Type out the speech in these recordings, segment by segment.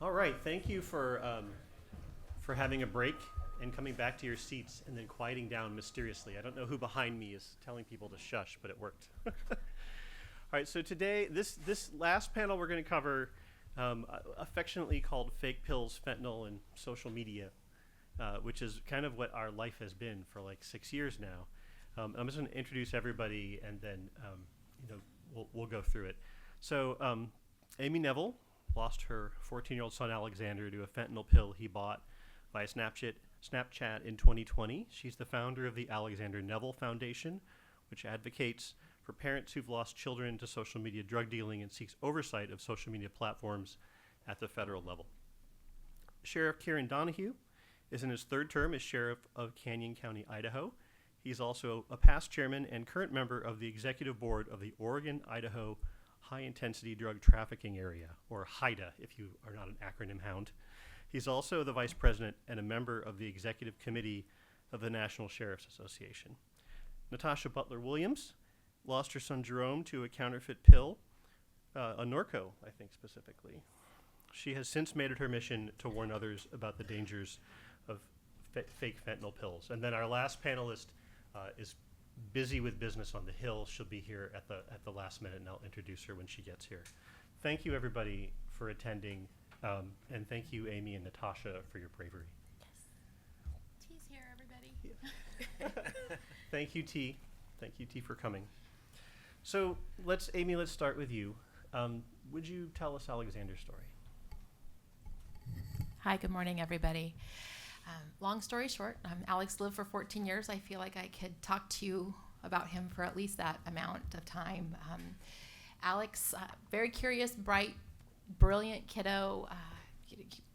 All right, thank you for having a break and coming back to your seats and then quieting down mysteriously. I don't know who behind me is telling people to shush, but it worked. All right, so today, this last panel we're going to cover, affectionately called Fake Pills, Fentanyl, and Social Media, which is kind of what our life has been for like 6 years now. I'm just going to introduce everybody, and then we'll go through it. So Amy Neville lost her 14-year-old son Alexander to a fentanyl pill he bought via Snapchat in 2020. She's the founder of the Alexander Neville Foundation, which advocates for parents who've lost children to social media drug dealing and seeks oversight of social media platforms at the federal level. Sheriff Kieran Donahue is in his third term as Sheriff of Canyon County, Idaho. He's also a past chairman and current member of the executive board of the Oregon-Idaho High-Intensity Drug Trafficking Area, or HIDA, if you are not an acronym hound. He's also the vice president and a member of the executive committee of the National Sheriff's Association. Natasha-Butler Williams lost her son Jerome to a counterfeit pill, a Norco, I think specifically. She has since made it her mission to warn others about the dangers of fake fentanyl pills. And then our last panelist is busy with business on the Hill. She'll be here at the last minute, and I'll introduce her when she gets here. Thank you, everybody, for attending, and thank you, Amy and Natasha, for your bravery. Yes. T's here, everybody. Yeah. Thank you, T. Thank you, T, for coming. So Amy, let's start with you. Would you tell us Alexander's story? Hi, good morning, everybody. Long story short, Alex lived for 14 years. I feel like I could talk to you about him for at least that amount of time. Alex, very curious, bright, brilliant kiddo.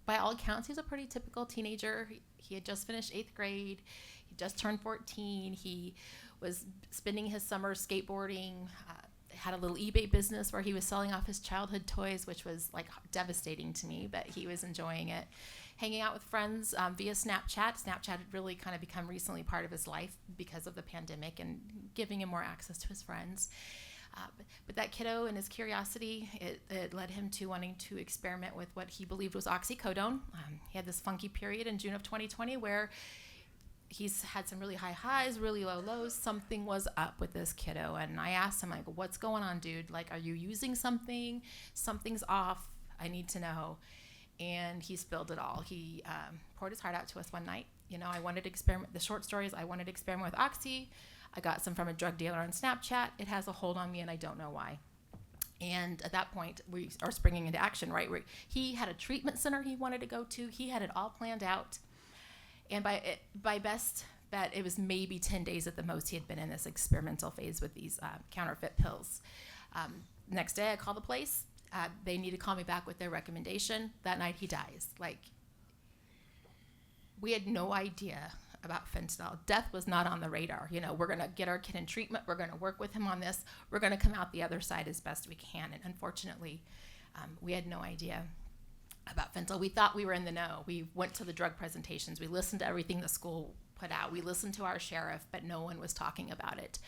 By all accounts, he's a pretty typical teenager. He had just finished 8th grade. He just turned 14. He was spending his summer skateboarding, had a little eBay business where he was selling off his childhood toys, which was like devastating to me, but he was enjoying it. Hanging out with friends via Snapchat. Snapchat had really kind of become recently part of his life because of the pandemic and giving him more access to his friends. But that kiddo and his curiosity, it led him to wanting to experiment with what he believed was oxycodone. He had this funky period in June of 2020 where he's had some really high highs, really low lows. Something was up with this kiddo. And I asked him, like, what's going on, dude? Like, are you using something? Something's off. I need to know. And he spilled it all. He poured his heart out to us one night. I wanted to experiment. The short story is I wanted to experiment with oxy. I got some from a drug dealer on Snapchat. It has a hold on me, and I don't know why. And at that point, we are springing into action, right? He had a treatment center he wanted to go to. He had it all planned out. And by best bet, it was maybe 10 days at the most he had been in this experimental phase with these counterfeit pills. Next day, I call the place. They need to call me back with their recommendation. That night, he dies. Like, we had no idea about fentanyl. Death was not on the radar. We're going to get our kid in treatment. We're going to work with him on this. We're going to come out the other side as best we can. And unfortunately, we had no idea about fentanyl. We thought we were in the know. We went to the drug presentations. We listened to everything the school put out. We listened to our sheriff, but no one was talking about it.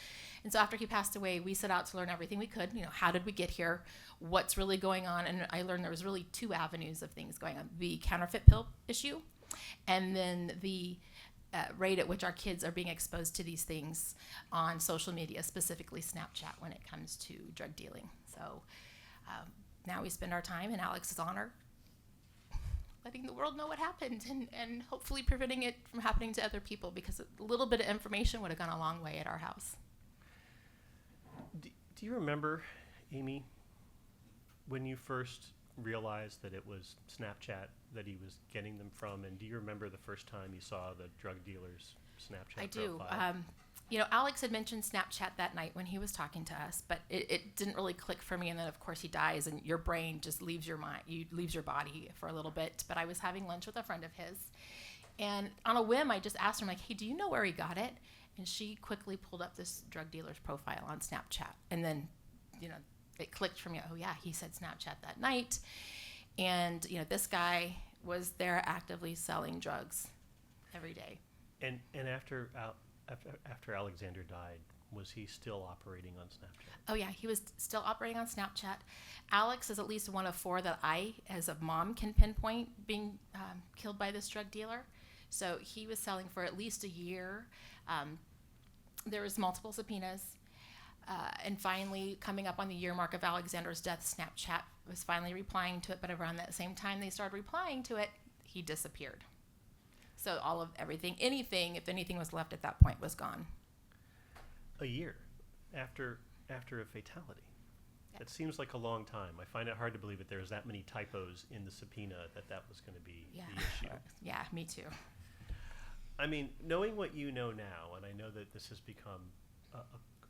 And so after he passed away, we set out to learn everything we could. How did we get here? What's really going on? And I learned there was really 2 avenues of things going on. The counterfeit pill issue, and then the rate at which our kids are being exposed to these things on social media, specifically Snapchat, when it comes to drug dealing. So now we spend our time in Alex's honor letting the world know what happened and hopefully preventing it from happening to other people, because a little bit of information would have gone a long way at our house. Do you remember, Amy, when you first realized that it was Snapchat that he was getting them from, and do you remember the first time you saw the drug dealer's Snapchat profile? I do. Alex had mentioned Snapchat that night when he was talking to us, but it didn't really click for me. And then, of course, he dies, and your brain just leaves your mind, leaves your body for a little bit. But I was having lunch with a friend of his, and on a whim, I just asked her, like, hey, do you know where he got it? And she quickly pulled up this drug dealer's profile on Snapchat. And then, it clicked for me. Oh, yeah, he said Snapchat that night. And, this guy was there actively selling drugs every day. And after Alexander died, was he still operating on Snapchat? Oh yeah, he was still operating on Snapchat. Alex is at least one of 4 that I, as a mom, can pinpoint being killed by this drug dealer. So he was selling for at least a year. There was multiple subpoenas. And finally, coming up on the year mark of Alexander's death, Snapchat was finally replying to it. But around that same time they started replying to it, he disappeared. So all of everything, if anything was left at that point, was gone. A year after a fatality. Yeah. That seems like a long time. I find it hard to believe that there's that many typos in the subpoena that was going to be the issue. Yeah, me too. I mean, knowing what you know now, and I know that this has become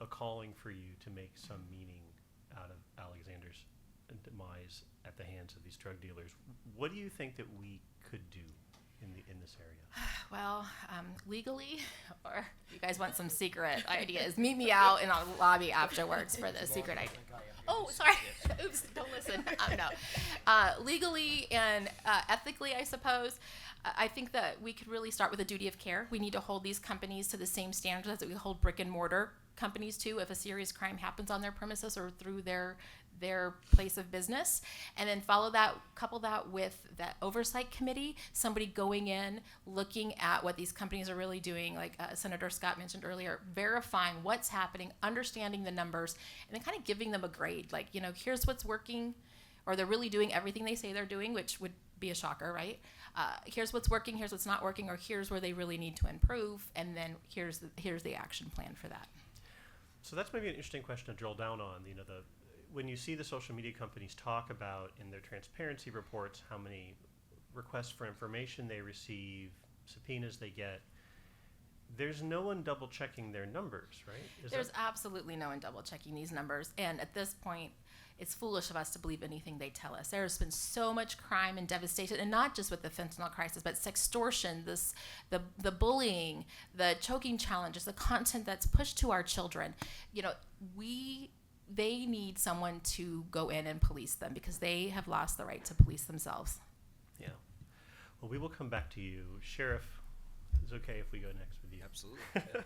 a calling for you to make some meaning out of Alexander's demise at the hands of these drug dealers, what do you think that we could do in this area? Well, legally, or you guys want some secret ideas, meet me out in a lobby afterwards for the secret idea. Oh, sorry. Oops, don't listen. No. Legally and ethically, I suppose, I think that we could really start with a duty of care. We need to hold these companies to the same standards that we hold brick and mortar companies to if a serious crime happens on their premises or through their place of business, and then couple that with that oversight committee, somebody going in, looking at what these companies are really doing, like Senator Scott mentioned earlier, verifying what's happening, understanding the numbers, and then kind of giving them a grade, like, here's what's working, or they're really doing everything they say they're doing, which would be a shocker, right? Here's what's working, here's what's not working, or here's where they really need to improve, and then here's the action plan for that. So that's maybe an interesting question to drill down on. When you see the social media companies talk about in their transparency reports how many requests for information they receive, subpoenas they get, there's no one double checking their numbers, right? There's absolutely no one double checking these numbers, and at this point, it's foolish of us to believe anything they tell us. There's been so much crime and devastation, and not just with the fentanyl crisis, but sextortion, the bullying, the choking challenges, the content that's pushed to our children. They need someone to go in and police them because they have lost the right to police themselves. Yeah. Well, we will come back to you. Sheriff, is it okay if we go next with you? Absolutely. Yeah.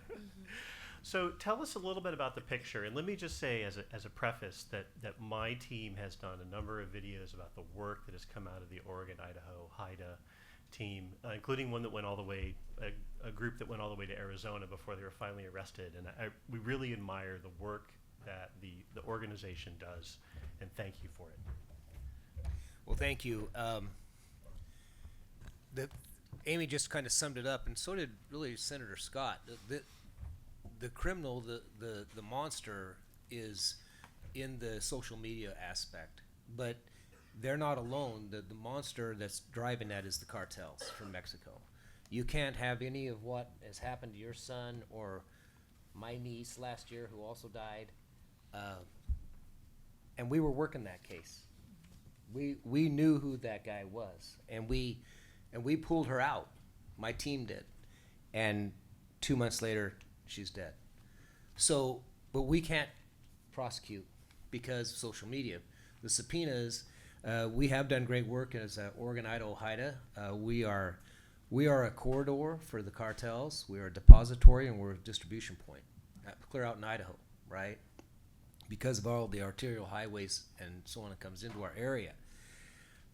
So tell us a little bit about the picture. And let me just say as a preface that my team has done a number of videos about the work that has come out of the Oregon-Idaho HIDA team, including one that went all the way, a group that went all the way to Arizona before they were finally arrested. And we really admire the work that the organization does, and thank you for it. Well, thank you. Amy just kind of summed it up, and so did really Senator Scott. The criminal, the monster, is in the social media aspect, but they're not alone. The monster that's driving that is the cartels from Mexico. You can't have any of what has happened to your son or my niece last year, who also died. And we were working that case. We knew who that guy was, and we pulled her out. My team did, and 2 months later, she's dead. So, but we can't prosecute because of social media. The subpoenas, we have done great work as Oregon-Idaho HIDA. We are a corridor for the cartels. We are a depository, and we're a distribution point, clear out in Idaho, right? Because of all the arterial highways and so on that comes into our area.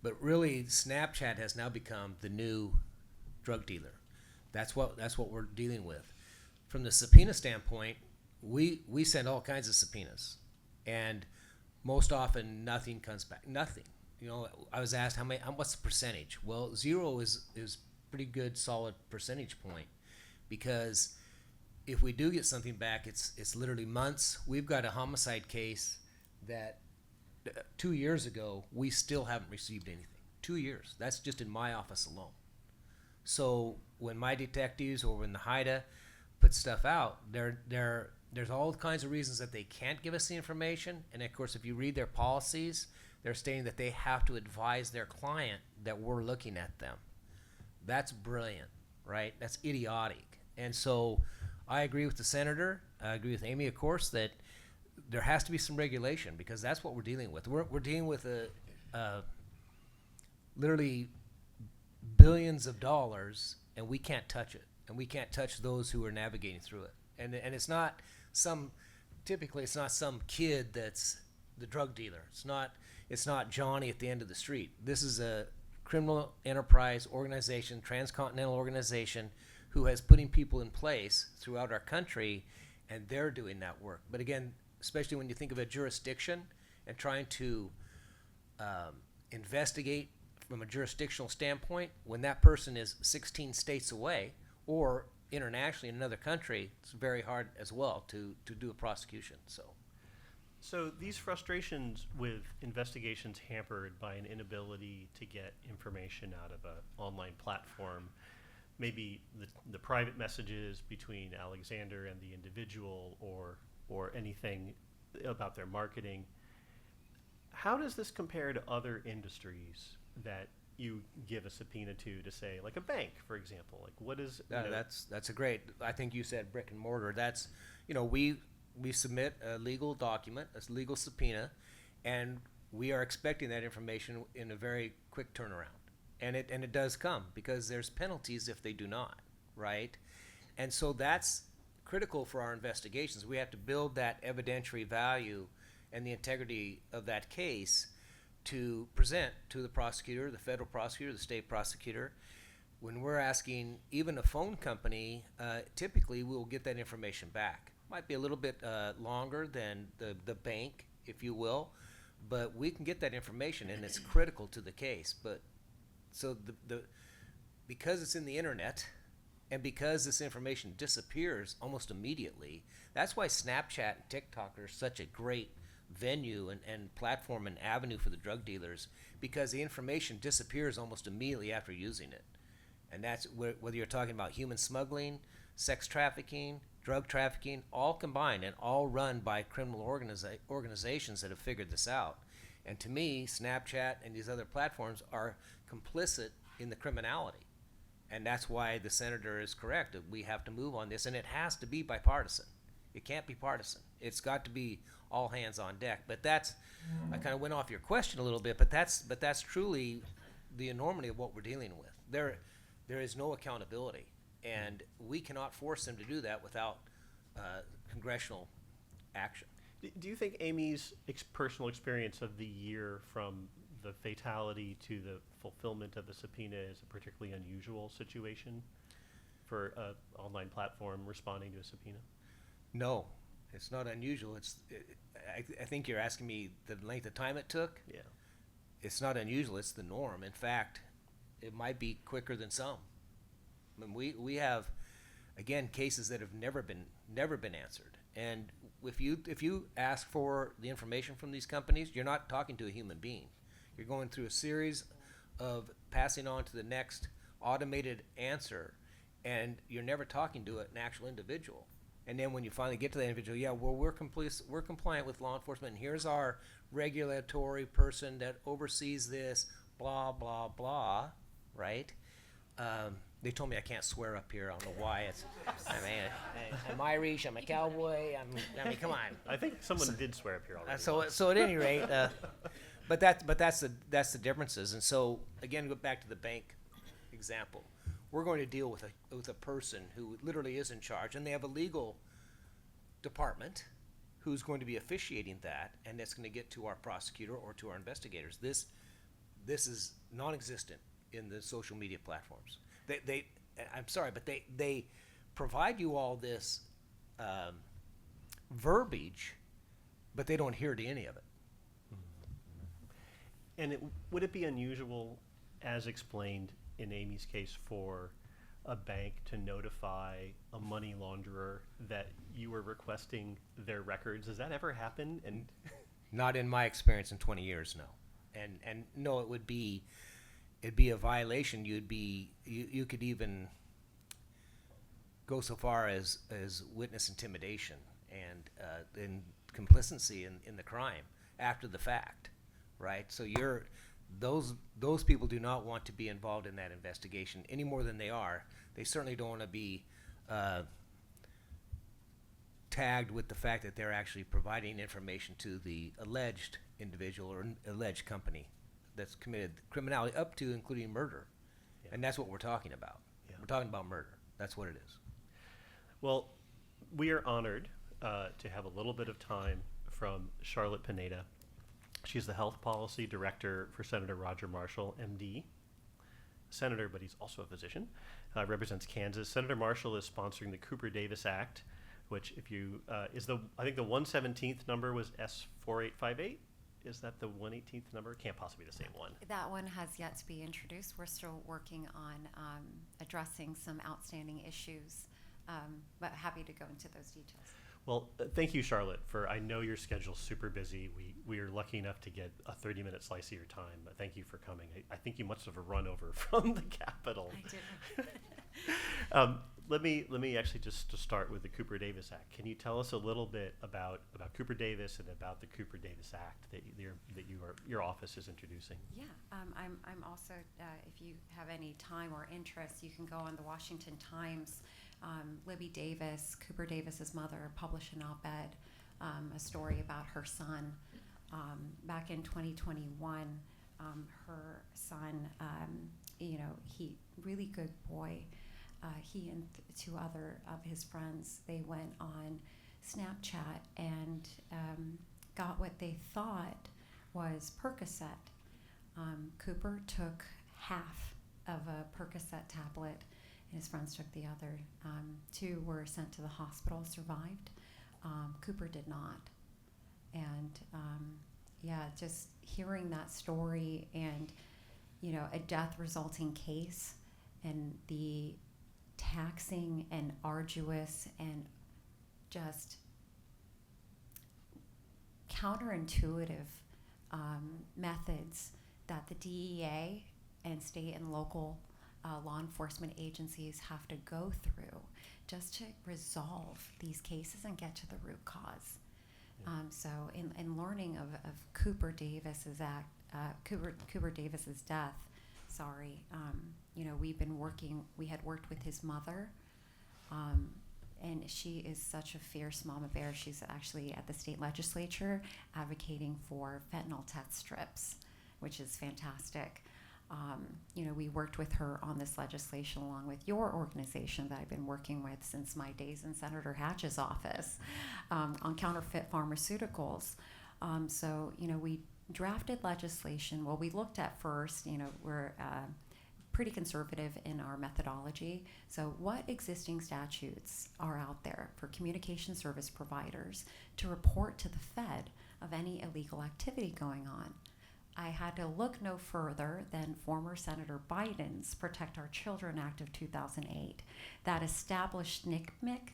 But really, Snapchat has now become the new drug dealer. That's what we're dealing with. From the subpoena standpoint, we send all kinds of subpoenas, and most often nothing comes back. Nothing. I was asked what's the percentage? Well, 0 is pretty good, solid percentage point, because if we do get something back, it's literally months. We've got a homicide case that 2 years ago, we still haven't received anything. 2 years. That's just in my office alone. So when my detectives or when the HIDA put stuff out, there's all kinds of reasons that they can't give us the information. And of course, if you read their policies, they're stating that they have to advise their client that we're looking at them. That's brilliant, right? That's idiotic. And so I agree with the senator. I agree with Amy, of course, that there has to be some regulation, because that's what we're dealing with. We're dealing with literally billions of dollars, and we can't touch it, and we can't touch those who are navigating through it. And it's not typically it's not some kid that's the drug dealer. It's not Johnny at the end of the street. This is a criminal enterprise organization, transcontinental organization, who has putting people in place throughout our country, and they're doing that work. But again, especially when you think of a jurisdiction and trying to investigate from a jurisdictional standpoint, when that person is 16 states away or internationally in another country, it's very hard as well to do a prosecution. So these frustrations with investigations hampered by an inability to get information out of an online platform, maybe the private messages between Alexander and the individual, or anything about their marketing, how does this compare to other industries that you give a subpoena to say, like a bank, for example? Like, what is... That's a great... I think you said brick and mortar. That's, we submit a legal document, a legal subpoena, and we are expecting that information in a very quick turnaround. And it does come, because there's penalties if they do not, right? And so that's critical for our investigations. We have to build that evidentiary value and the integrity of that case to present to the prosecutor, the federal prosecutor, the state prosecutor. When we're asking even a phone company, typically we'll get that information back. Might be a little bit longer than the bank, if you will, but we can get that information, and it's critical to the case. But so because it's in the internet, and because this information disappears almost immediately, that's why Snapchat and TikTok are such a great venue and platform and avenue for the drug dealers, because the information disappears almost immediately after using it. And that's whether you're talking about human smuggling, sex trafficking, drug trafficking, all combined and all run by criminal organizations that have figured this out. And to me, Snapchat and these other platforms are complicit in the criminality. And that's why the senator is correct. We have to move on this, and it has to be bipartisan. It can't be partisan. It's got to be all hands on deck. But that's, I kind of went off your question a little bit, but that's truly the enormity of what we're dealing with. There is no accountability, and we cannot force them to do that without congressional action. Do you think Amy's personal experience of the year, from the fatality to the fulfillment of the subpoena, is a particularly unusual situation for an online platform responding to a subpoena? No, it's not unusual. I think you're asking me the length of time it took. Yeah. It's not unusual. It's the norm. In fact, it might be quicker than some. I mean, we have, again, cases that have never been answered. And if you ask for the information from these companies, you're not talking to a human being. You're going through a series of passing on to the next automated answer, and you're never talking to an actual individual. And then when you finally get to that individual, we're compliant with law enforcement, and here's our regulatory person that oversees this, blah, blah, blah, right? They told me I can't swear up here. I don't know why. I'm Irish. I'm a cowboy. I mean, come on. I think someone did swear up here already. So at any rate, but that's the differences. And so again, go back to the bank example. We're going to deal with a person who literally is in charge, and they have a legal department who's going to be officiating that, and that's going to get to our prosecutor or to our investigators. This is non-existent in the social media platforms. I'm sorry, but they provide you all this verbiage, but they don't adhere to any of it. And would it be unusual, as explained in Amy's case, for a bank to notify a money launderer that you were requesting their records? Does that ever happen? And not in my experience in 20 years, no. And no, it'd be a violation. You could even go so far as witness intimidation and complicity in the crime after the fact, right? So those people do not want to be involved in that investigation any more than they are. They certainly don't want to be tagged with the fact that they're actually providing information to the alleged individual or alleged company that's committed criminality, up to including murder. Yeah. And that's what we're talking about. Yeah. We're talking about murder. That's what it is. Well, we are honored to have a little bit of time from Charlotte Pineda. She's the Health Policy Director for Senator Roger Marshall, MD. Senator, but he's also a physician, represents Kansas. Senator Marshall is sponsoring the Cooper Davis Act, which if you, I think the 117th number was S4858. Is that the 118th number? Can't possibly be the same one. That one has yet to be introduced. We're still working on addressing some outstanding issues, but happy to go into those details. Well, thank you, Charlotte, for I know your schedule's super busy. We are lucky enough to get a 30-minute slice of your time. But thank you for coming. I think you must have run over from the Capitol. I did. Let me actually just to start with the Cooper Davis Act. Can you tell us a little bit about Cooper Davis and about the Cooper Davis Act that your office is introducing? Yeah, I'm also, if you have any time or interest, you can go on the Washington Times. Libby Davis, Cooper Davis's mother, published an op-ed, a story about her son. Back in 2021, her son, he really good boy. He and two other of his friends, they went on Snapchat and got what they thought was Percocet. Cooper took half of a Percocet tablet, and his friends took the other. Two were sent to the hospital, survived. Cooper did not. And just hearing that story and, a death resulting case and the taxing and arduous and just counterintuitive methods that the DEA and state and local law enforcement agencies have to go through just to resolve these cases and get to the root cause. So in learning of Cooper Davis's Cooper Davis's death, we had worked with his mother, and she is such a fierce mama bear. She's actually at the state legislature advocating for fentanyl test strips, which is fantastic. We worked with her on this legislation along with your organization that I've been working with since my days in Senator Hatch's office on counterfeit pharmaceuticals. We drafted legislation. Well, we looked at first, we're pretty conservative in our methodology. So what existing statutes are out there for communication service providers to report to the Fed of any illegal activity going on? I had to look no further than former Senator Biden's Protect Our Children Act of 2008 that established NCMEC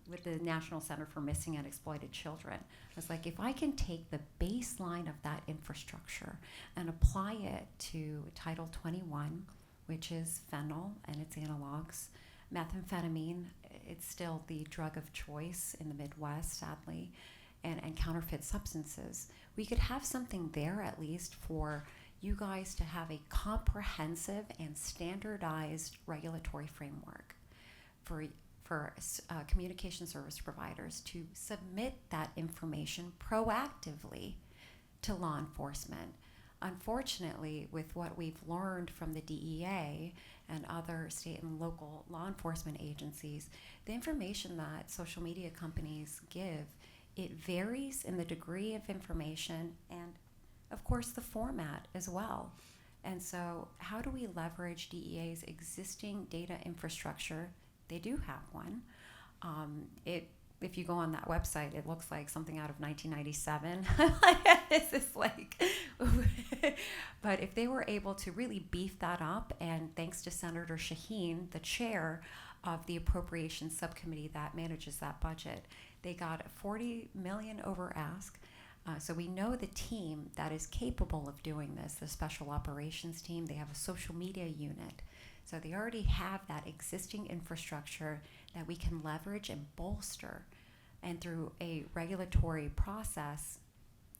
with the National Center for Missing and Exploited Children. I was like, if I can take the baseline of that infrastructure and apply it to Title 21, which is fentanyl and its analogs, methamphetamine, it's still the drug of choice in the Midwest, sadly, and counterfeit substances, we could have something there at least for you guys to have a comprehensive and standardized regulatory framework for communication service providers to submit that information proactively to law enforcement. Unfortunately, with what we've learned from the DEA and other state and local law enforcement agencies, the information that social media companies give, it varies in the degree of information and, of course, the format as well. And so how do we leverage DEA's existing data infrastructure? They do have one. If you go on that website, it looks like something out of 1997. But if they were able to really beef that up, and thanks to Senator Shaheen, the chair of the Appropriations Subcommittee that manages that budget, they got $40 million over ask. So we know the team that is capable of doing this, the special operations team. They have a social media unit. So they already have that existing infrastructure that we can leverage and bolster. And through a regulatory process,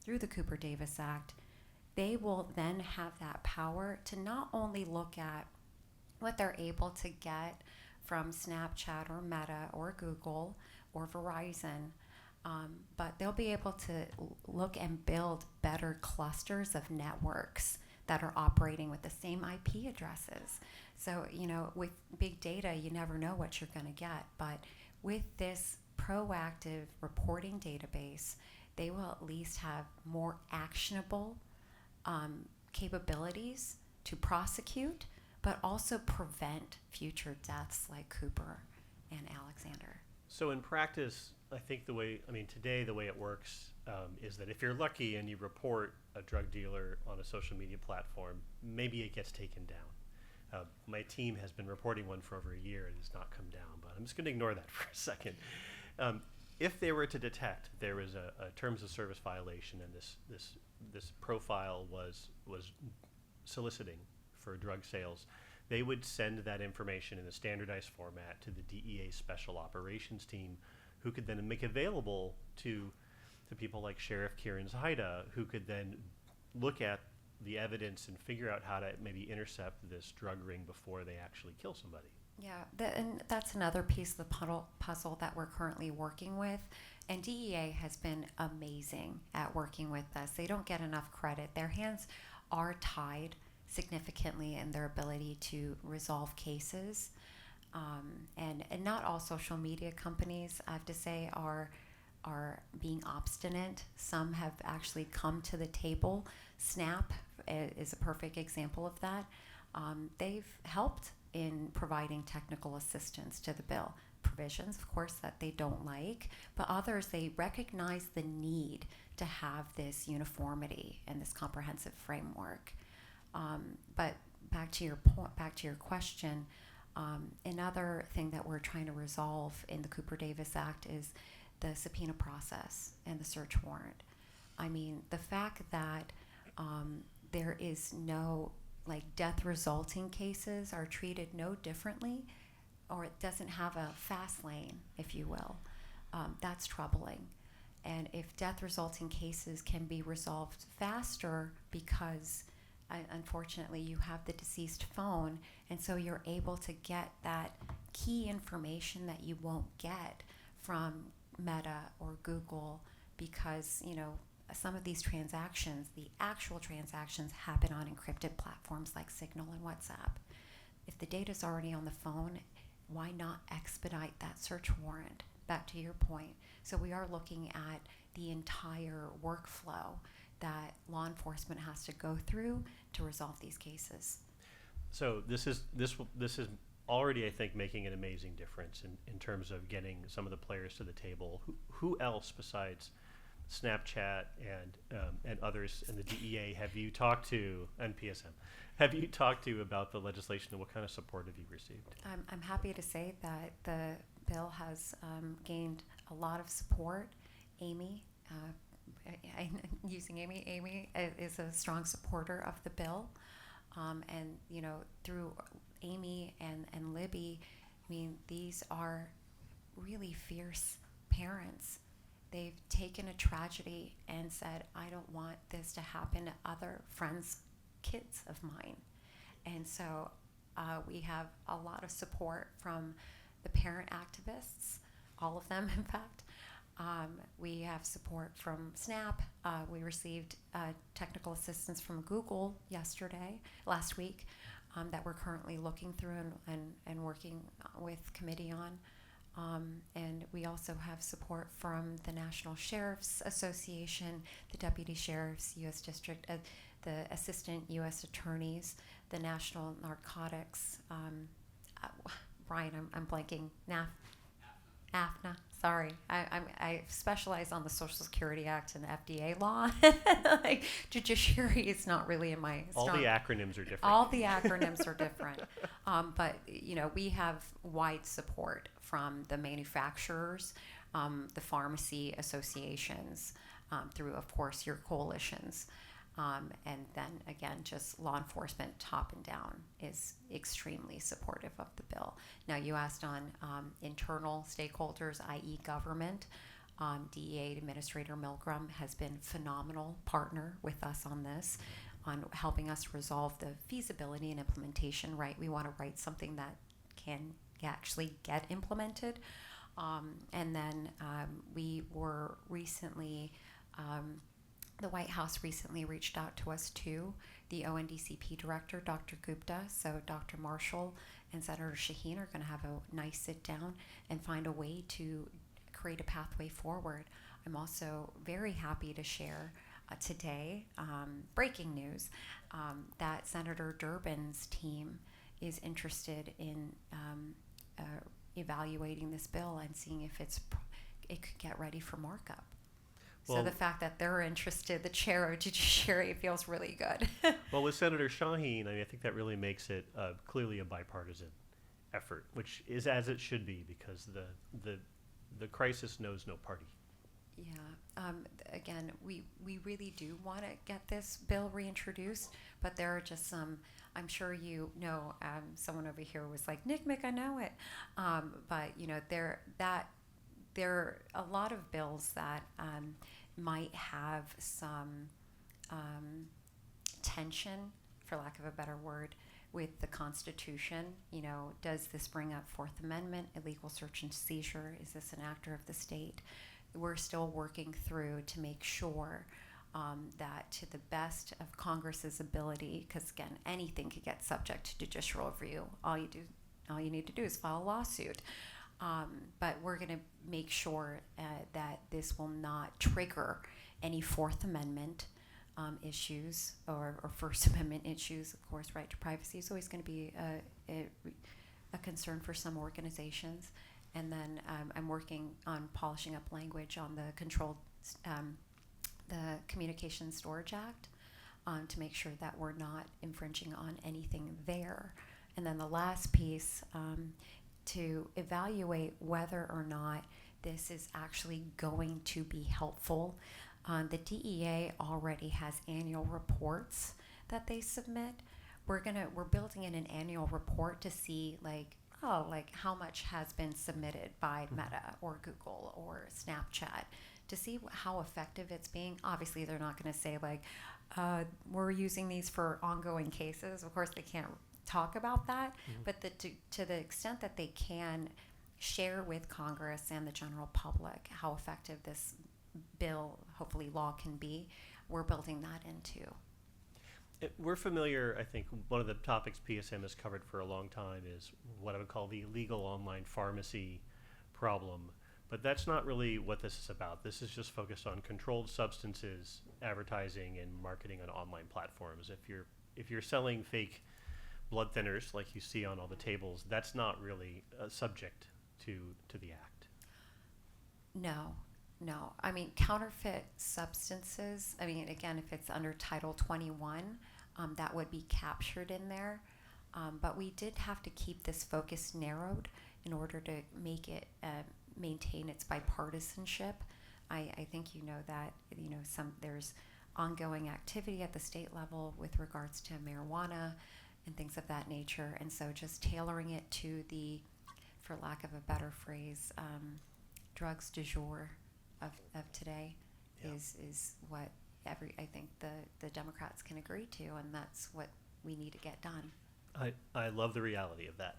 through the Cooper Davis Act, they will then have that power to not only look at what they're able to get from Snapchat or Meta or Google or Verizon, but they'll be able to look and build better clusters of networks that are operating with the same IP addresses. So, with big data, you never know what you're going to get. But with this proactive reporting database, they will at least have more actionable capabilities to prosecute, but also prevent future deaths like Cooper and Alexander. So in practice, I think today the way it works is that if you're lucky and you report a drug dealer on a social media platform, maybe it gets taken down. My team has been reporting one for over a year and it's not come down, but I'm just going to ignore that for a second. If they were to detect there was a terms of service violation and this profile was soliciting for drug sales, they would send that information in a standardized format to the DEA Special Operations Team, who could then make available to people like Sheriff Kieran's Haida, who could then look at the evidence and figure out how to maybe intercept this drug ring before they actually kill somebody. Yeah, and that's another piece of the puzzle that we're currently working with. And DEA has been amazing at working with us. They don't get enough credit. Their hands are tied significantly in their ability to resolve cases. And not all social media companies, I have to say, are being obstinate. Some have actually come to the table. Snap is a perfect example of that. They've helped in providing technical assistance to the bill. Provisions, of course, that they don't like, but others, they recognize the need to have this uniformity and this comprehensive framework. But back to your question, another thing that we're trying to resolve in the Cooper-Davis Act is the subpoena process and the search warrant. I mean, the fact that there is no, death resulting cases are treated no differently, or it doesn't have a fast lane, if you will, that's troubling. And if death resulting cases can be resolved faster because unfortunately you have the deceased phone, and so you're able to get that key information that you won't get from Meta or Google, because some of these transactions, the actual transactions, happen on encrypted platforms like Signal and WhatsApp. If the data's already on the phone, why not expedite that search warrant? Back to your point. So we are looking at the entire workflow that law enforcement has to go through to resolve these cases. So this is already, I think, making an amazing difference in terms of getting some of the players to the table. Who else besides Snapchat and others in the DEA have you talked to, and PSM, have you talked to about the legislation, and what kind of support have you received? I'm happy to say that the bill has gained a lot of support. Amy, using Amy is a strong supporter of the bill. And, through Amy and Libby, I mean, these are really fierce parents. They've taken a tragedy and said, I don't want this to happen to other friends' kids of mine. And so we have a lot of support from the parent activists, all of them, in fact. We have support from Snap. We received technical assistance from Google last week, that we're currently looking through and working with committee on. And we also have support from the National Sheriff's Association, the Deputy Sheriff's U.S. District, the Assistant U.S. Attorneys, the National Narcotics, Brian, I'm blanking, AFNA, sorry. I specialize on the Social Security Act and FDA law. Judiciary is not really in my strong. All the acronyms are different. All the acronyms are different. But, we have wide support from the manufacturers, the pharmacy associations, through, of course, your coalitions. And then, again, just law enforcement top and down is extremely supportive of the bill. Now, you asked on internal stakeholders, i.e. government. DEA Administrator Milgram has been a phenomenal partner with us on this, on helping us resolve the feasibility and implementation, right? We want to write something that can actually get implemented. And then we were recently... the White House recently reached out to us too, the ONDCP director, Dr. Gupta. So Dr. Marshall and Senator Shaheen are going to have a nice sit down and find a way to create a pathway forward. I'm also very happy to share today, breaking news, that Senator Durbin's team is interested in evaluating this bill and seeing if it could get ready for markup. So Well, the fact that they're interested, the chair of Judiciary, feels really good. well, with Senator Shaheen, I think that really makes it clearly a bipartisan effort, which is as it should be, because the crisis knows no party. Yeah. Again, we really do want to get this bill reintroduced, but there are just some. I'm sure you know. Someone over here was like, "Nick, Mick, I know it," but there are a lot of bills that might have some tension, for lack of a better word, with the Constitution. Does this bring up Fourth Amendment, illegal search and seizure? Is this an actor of the state? We're still working through to make sure that, to the best of Congress's ability, because again, anything could get subject to judicial review. All you need to do is file a lawsuit. But we're going to make sure that this will not trigger any Fourth Amendment issues or First Amendment issues. Of course, right to privacy is always going to be a concern for some organizations. And then I'm working on polishing up language on the Communications Storage Act to make sure that we're not infringing on anything there. And then the last piece, to evaluate whether or not this is actually going to be helpful. The DEA already has annual reports that they submit. We're building in an annual report to see how much has been submitted by Meta or Google or Snapchat, to see how effective it's being. Obviously, they're not going to say we're using these for ongoing cases. Of course, they can't talk about that, but to the extent that they can share with Congress and the general public how effective this bill, hopefully law, can be, we're building that into. We're familiar, I think, one of the topics PSM has covered for a long time is what I would call the illegal online pharmacy problem. But that's not really what this is about. This is just focused on controlled substances, advertising, and marketing on online platforms. If you're selling fake blood thinners like you see on all the tables, that's not really subject to the act. No. Counterfeit substances, again, if it's under Title 21, that would be captured in there. But we did have to keep this focus narrowed in order to make it maintain its bipartisanship. I think you know that there's ongoing activity at the state level with regards to marijuana and things of that nature, and so just tailoring it to the, for lack of a better phrase, drugs du jour of today is what I think the Democrats can agree to, and that's what we need to get done. I love the reality of that.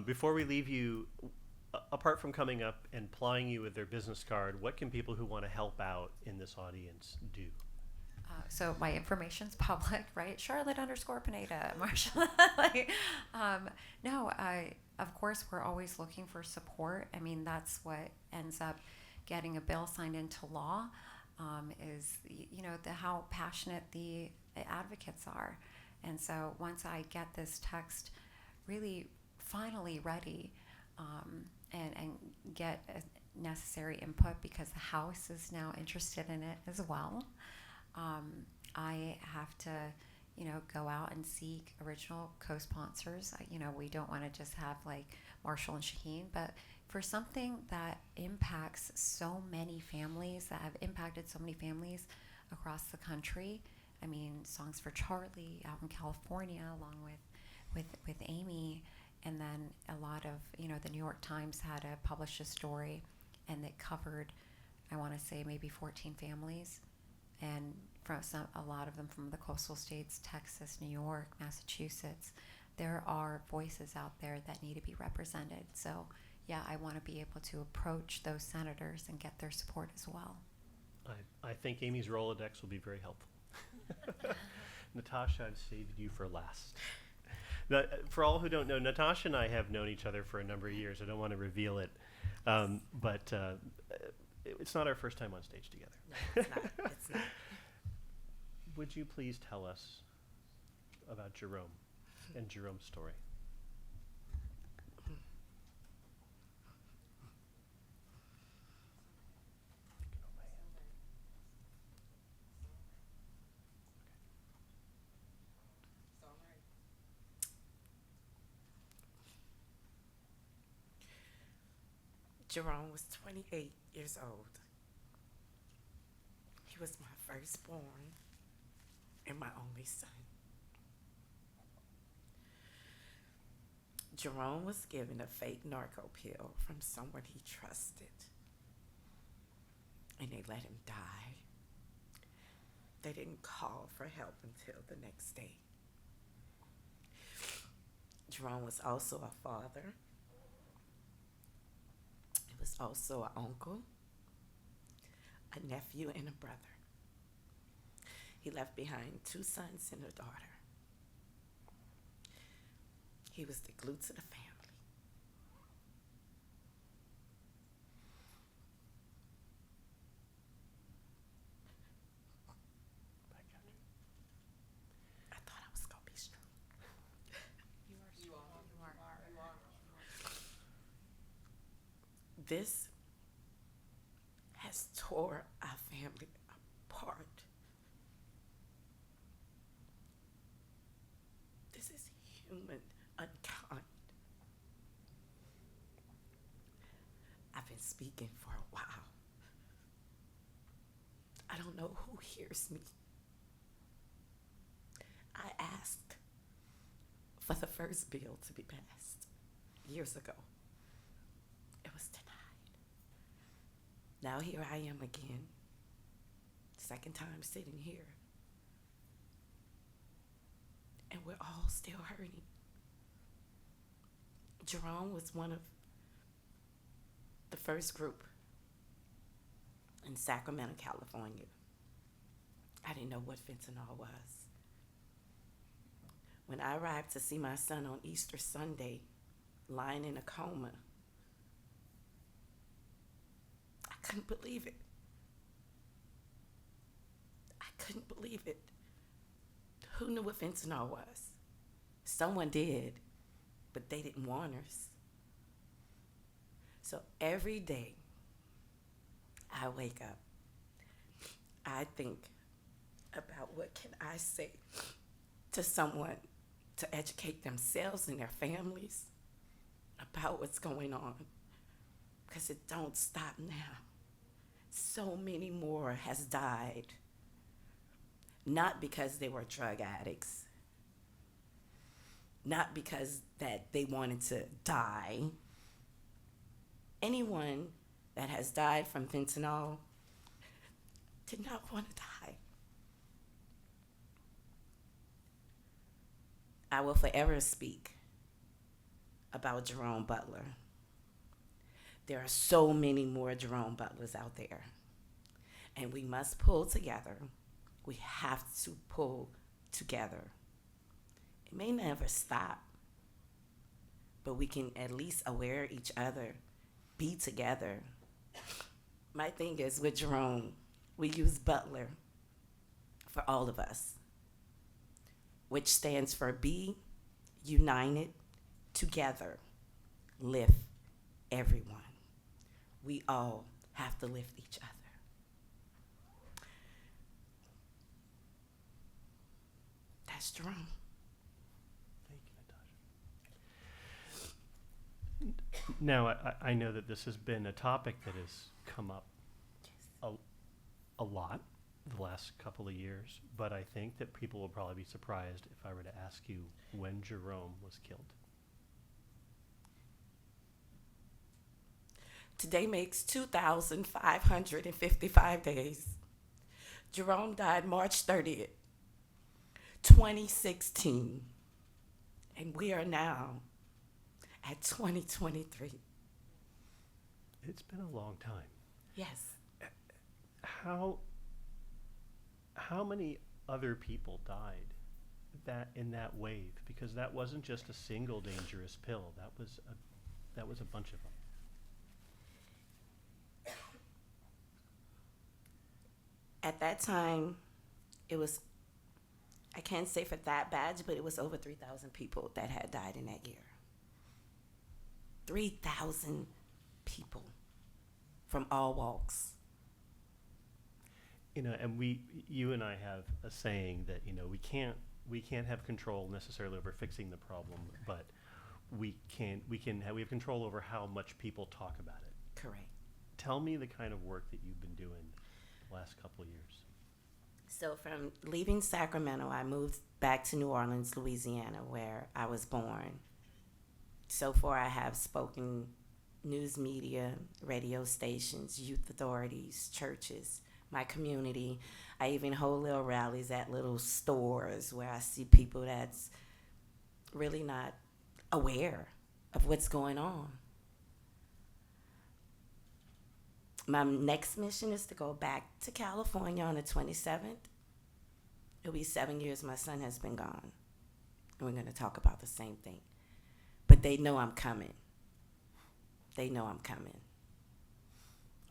Before we leave you, apart from coming up and plying you with their business card, what can people who want to help out in this audience do? So my information's public, right? Charlotte_Pineda, Marshall. Of course, we're always looking for support. That's what ends up getting a bill signed into law, is how passionate the advocates are. And so once I get this text really finally ready, and get necessary input, because the House is now interested in it as well, I have to go out and seek original co-sponsors. We don't want to just have Marshall and Shaheen, but for something that impacts so many families, that have impacted so many families across the country. Songs for Charlie out in California, along with Amy, and then a lot of, the New York Times had published a story, and it covered, I want to say, maybe 14 families, and a lot of them from the coastal states, Texas, New York, Massachusetts. There are voices out there that need to be represented. So, yeah, I want to be able to approach those senators and get their support as well. I think Amy's Rolodex will be very helpful. Natasha, I've saved you for last. Now, for all who don't know, Natasha and I have known each other for a number of years. I don't want to reveal it. But it's not our first time on stage together. No, it's not. It's not. Would you please tell us about Jerome and Jerome's story? Jerome was 28 years old. He was my firstborn and my only son. Jerome was given a fake narco pill from someone he trusted, and they let him die. They didn't call for help until the next day. Jerome was also a father. He was also an uncle, a nephew, and a brother. He left behind 2 sons and a daughter. He was the glue to the family. I thought I was going to be strong. You are. This has tore our family apart. This is human, unkind. I've been speaking for a while. I don't know who hears me. I asked for the first bill to be passed years ago. It was denied. Now here I am again, second time sitting here. And we're all still hurting. Jerome was one of the first group in Sacramento, California. I didn't know what fentanyl was. When I arrived to see my son on Easter Sunday, lying in a coma, I couldn't believe it. I couldn't believe it. Who knew what fentanyl was? Someone did, but they didn't warn us. So every day I wake up, I think about what can I say to someone to educate themselves and their families about what's going on, because it don't stop now. So many more has died, not because they were drug addicts, not because that they wanted to die. Anyone that has died from fentanyl did not want to die. I will forever speak about Jerome Butler. There are so many more Jerome Butlers out there, and we must pull together. We have to pull together. It may never stop, but we can at least aware each other, be together. My thing is with Jerome, we use Butler for all of us, which stands for be united, together, lift everyone. We all have to lift each other. That's Jerome. Thank you, Natasha. Now, I know that this has been a topic that has come up a lot the last couple of years, but I think that people will probably be surprised if I were to ask you when Jerome was killed. Today makes 2,555 days. Jerome died March 30th, 2016. And we are now at 2023. It's been a long time. Yes. How many other people died in that wave? Because that wasn't just a single dangerous pill. That was a bunch of them. At that time, it was, I can't say for that badge, but it was over 3,000 people that had died in that year. 3,000 people from all walks. You know, and you and I have a saying that, you know, we can't have control necessarily over fixing the problem, but we have control over how much people talk about it. Correct. Tell me the kind of work that you've been doing the last couple of years. So from leaving Sacramento, I moved back to New Orleans, Louisiana, where I was born. So far, I have spoken news media, radio stations, youth authorities, churches, my community. I even hold little rallies at little stores where I see people that's really not aware of what's going on. My next mission is to go back to California on the 27th. It'll be 7 years my son has been gone. And we're going to talk about the same thing. But they know I'm coming. They know I'm coming.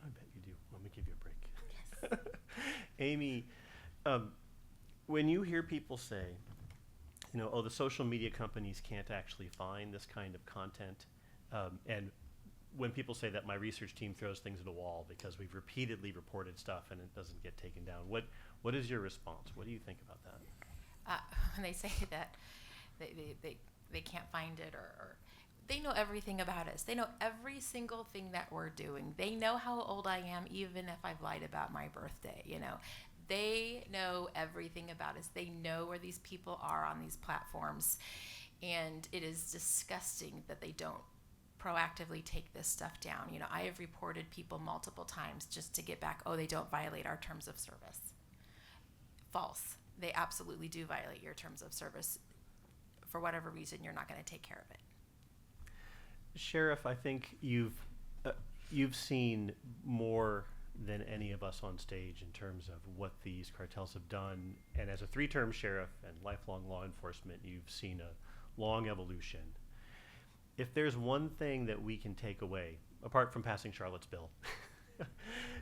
I bet you do. Let me give you a break. Yes. Amy, when you hear people say, you know, oh, the social media companies can't actually find this kind of content, and when people say that my research team throws things at a wall because we've repeatedly reported stuff and it doesn't get taken down, what is your response? What do you think about that? When they say that they can't find it, or they know everything about us. They know every single thing that we're doing. They know how old I am, even if I've lied about my birthday, you know. They know everything about us. They know where these people are on these platforms. And it is disgusting that they don't proactively take this stuff down. You know, I have reported people multiple times just to get back, oh, they don't violate our terms of service. False. They absolutely do violate your terms of service. For whatever reason, you're not going to take care of it. Sheriff, I think you've seen more than any of us on stage in terms of what these cartels have done. And as a 3-term sheriff and lifelong law enforcement, you've seen a long evolution. If there's one thing that we can take away, apart from passing Charlotte's bill,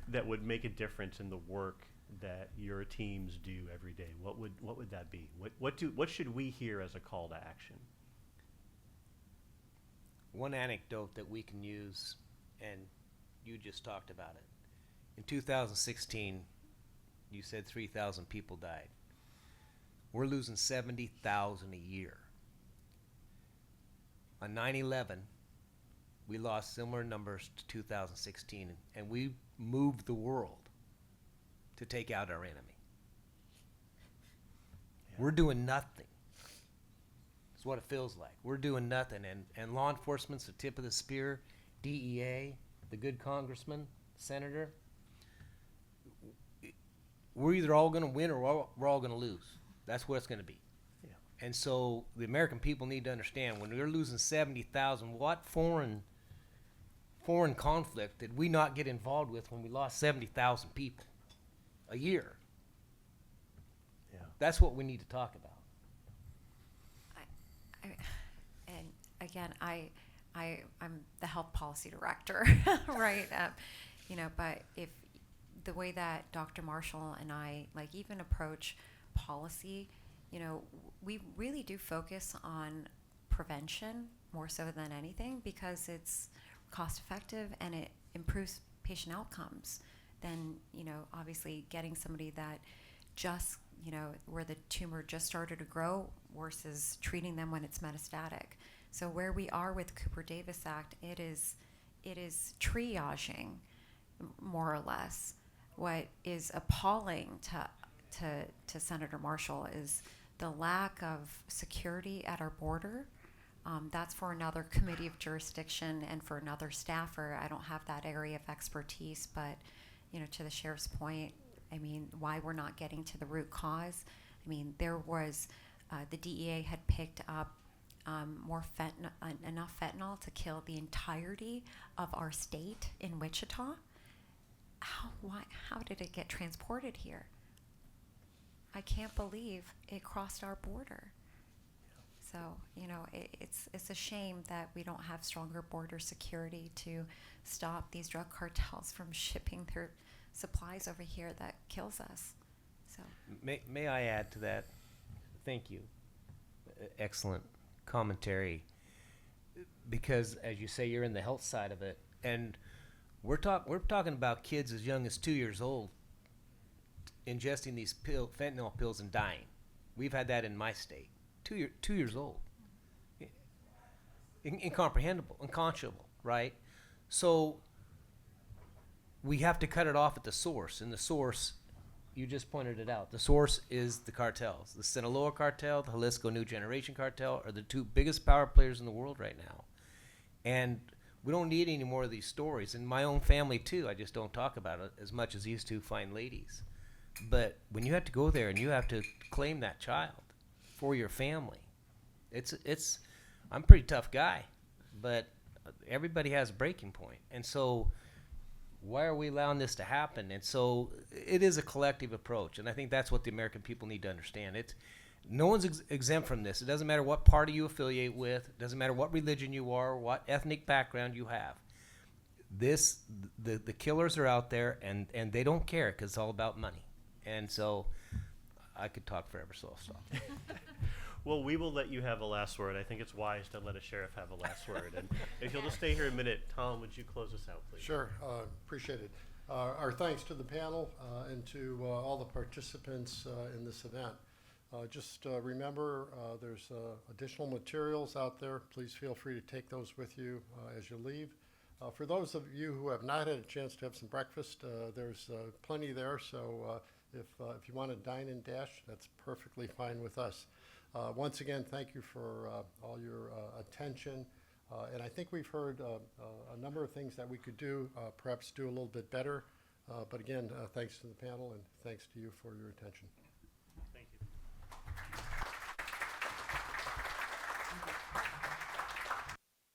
that would make a difference in the work that your teams do every day, what would that be? What should we hear as a call to action? One anecdote that we can use, and you just talked about it. In 2016, you said 3,000 people died. We're losing 70,000 a year. On 9/11, we lost similar numbers to 2016, and we moved the world to take out our enemy. Yeah. We're doing nothing. That's what it feels like. We're doing nothing, and law enforcement's the tip of the spear. DEA, the good congressman, senator. We're either all going to win or we're all going to lose. That's what it's going to be. And so the American people need to understand, when we're losing 70,000, what foreign conflict did we not get involved with when we lost 70,000 people a year? Yeah. That's what we need to talk about. And again, I'm the health policy director, right? You know, but if the way that Dr. Marshall and I even approach policy, you know, we really do focus on prevention more so than anything, because it's cost effective and it improves patient outcomes than, you know, obviously getting somebody that just, you know, where the tumor just started to grow versus treating them when it's metastatic. So where we are with Cooper-Davis Act, it is triaging, more or less. What is appalling to Senator Marshall is the lack of security at our border. That's for another committee of jurisdiction and for another staffer. I don't have that area of expertise, but, you know, to the sheriff's point, I mean, why we're not getting to the root cause. I mean, there was, the DEA had picked up enough fentanyl to kill the entirety of our state in Wichita. How did it get transported here? I can't believe it crossed our border. So, you know, it's a shame that we don't have stronger border security to stop these drug cartels from shipping their supplies over here that kills us. So May I add to that? Thank you. Excellent commentary. Because as you say, you're in the health side of it, and we're talking about kids as young as 2 years old ingesting these fentanyl pills and dying. We've had that in my state. 2 years old. Incomprehensible, unconscionable, right? So we have to cut it off at the source, and the source, you just pointed it out, the source is the cartels. The Sinaloa cartel, the Jalisco New Generation cartel are the two biggest power players in the world right now. And we don't need any more of these stories. In my own family, too, I just don't talk about it as much as these two fine ladies. But when you have to go there and you have to claim that child for your family, I'm a pretty tough guy, but everybody has a breaking point. And so why are we allowing this to happen? And so it is a collective approach, and I think that's what the American people need to understand. No one's exempt from this. It doesn't matter what party you affiliate with. It doesn't matter what religion you are, what ethnic background you have. The killers are out there, and they don't care because it's all about money. And so I could talk forever, so I'll stop. Well, we will let you have a last word. I think it's wise to let a sheriff have a last word. And if you'll just stay here a minute, Tom, would you close us out, please? Sure, appreciate it. Our thanks to the panel and to all the participants in this event. Just remember, there's additional materials out there. Please feel free to take those with you as you leave. For those of you who have not had a chance to have some breakfast, there's plenty there. So if you want to dine and dash, that's perfectly fine with us. Once again, thank you for all your attention. And I think we've heard a number of things that we could do, perhaps do a little bit better. But again, thanks to the panel and thanks to you for your attention.